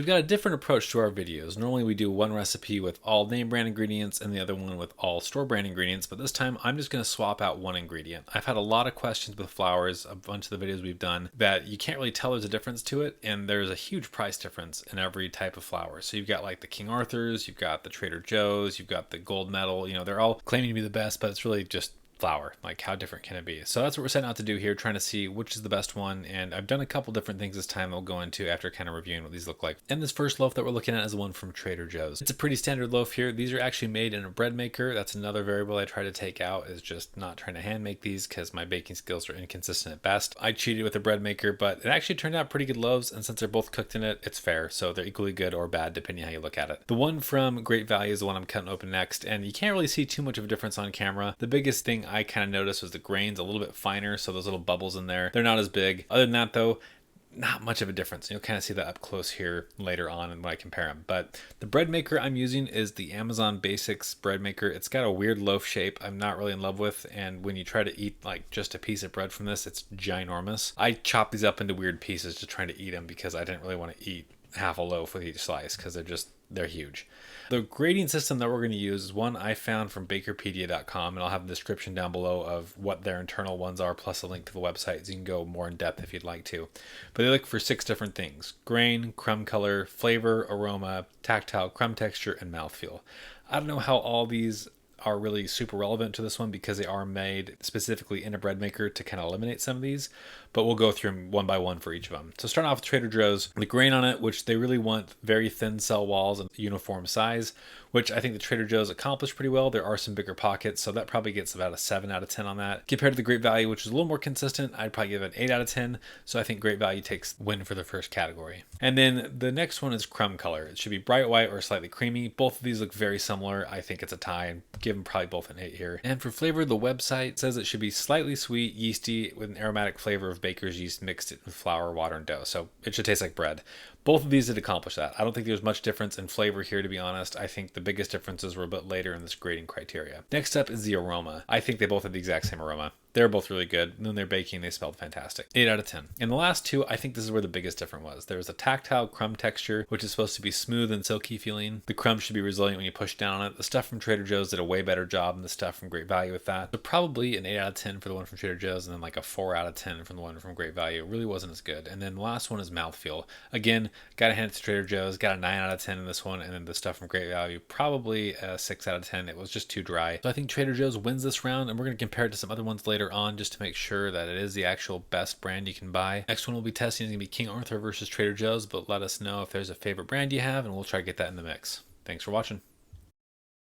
We've got a different approach to our videos. Normally we do one recipe with all name brand ingredients and the other one with all store brand ingredients, but this time I'm just going to swap out one ingredient. I've had a lot of questions with flours, a bunch of the videos we've done, that you can't really tell there's a difference to it, and there's a huge price difference in every type of flour. So you've got like the King Arthur's, you've got the Trader Joe's, you've got the gold medal, they're all claiming to be the best, but it's really just flour. Like, how different can it be? So that's what we're setting out to do here, trying to see which is the best one. And I've done a couple different things this time I'll go into after kind of reviewing what these look like. And this first loaf that we're looking at is the one from Trader Joe's. It's a pretty standard loaf here. These are actually made in a bread maker. That's another variable I try to take out, is just not trying to hand make these because my baking skills are inconsistent at best. I cheated with a bread maker, but it actually turned out pretty good loaves, and since they're both cooked in it, it's fair. So they're equally good or bad depending how you look at it. The one from Great Value is the one I'm cutting open next, and you can't really see too much of a difference on camera. The biggest thing I kind of noticed was the grains a little bit finer, so those little bubbles in there, they're not as big. Other than that though, not much of a difference. You'll kind of see that up close here later on when I compare them. But the bread maker I'm using is the Amazon Basics bread maker. It's got a weird loaf shape I'm not really in love with, and when you try to eat like just a piece of bread from this, it's ginormous. I chop these up into weird pieces just trying to eat them because I didn't really want to eat half a loaf with each slice because they're huge. The grading system that we're going to use is one I found from bakerpedia.com, and I'll have a description down below of what their internal ones are, plus a link to the website so you can go more in depth if you'd like to. But they look for 6 different things: grain, crumb color, flavor, aroma, tactile, crumb texture, and mouthfeel. I don't know how all these are really super relevant to this one because they are made specifically in a bread maker to kind of eliminate some of these, but we'll go through them one by one for each of them. So starting off with Trader Joe's, the grain on it, which they really want very thin cell walls and uniform size, which I think the Trader Joe's accomplished pretty well. There are some bigger pockets, so that probably gets about a 7 out of 10 on that. Compared to the Great Value, which is a little more consistent, I'd probably give it an 8 out of 10. So I think Great Value takes win for the first category. And then the next one is crumb color. It should be bright white or slightly creamy. Both of these look very similar. I think it's a tie, and give them probably both an 8 here. And for flavor, the website says it should be slightly sweet, yeasty, with an aromatic flavor of baker's yeast mixed with flour, water, and dough. So it should taste like bread. Both of these did accomplish that. I don't think there's much difference in flavor here, to be honest. I think the biggest differences were a bit later in this grading criteria. Next up is the aroma. I think they both have the exact same aroma. They're both really good. And then they're baking, they smelled fantastic. 8 out of 10. And the last two, I think this is where the biggest difference was. There was a tactile crumb texture, which is supposed to be smooth and silky feeling. The crumb should be resilient when you push down on it. The stuff from Trader Joe's did a way better job than the stuff from Great Value with that. So probably an 8 out of 10 for the one from Trader Joe's, and then like a 4 out of 10 from the one from Great Value. It really wasn't as good. And then the last one is mouthfeel. Again, gotta hand it to Trader Joe's. Got a 9 out of 10 in this one. And then the stuff from Great Value, probably a 6 out of 10. It was just too dry. So I think Trader Joe's wins this round, and we're going to compare it to some other ones later on just to make sure that it is the actual best brand you can buy. Next one we'll be testing is going to be King Arthur versus Trader Joe's, but let us know if there's a favorite brand you have, and we'll try to get that in the mix. Thanks for watching.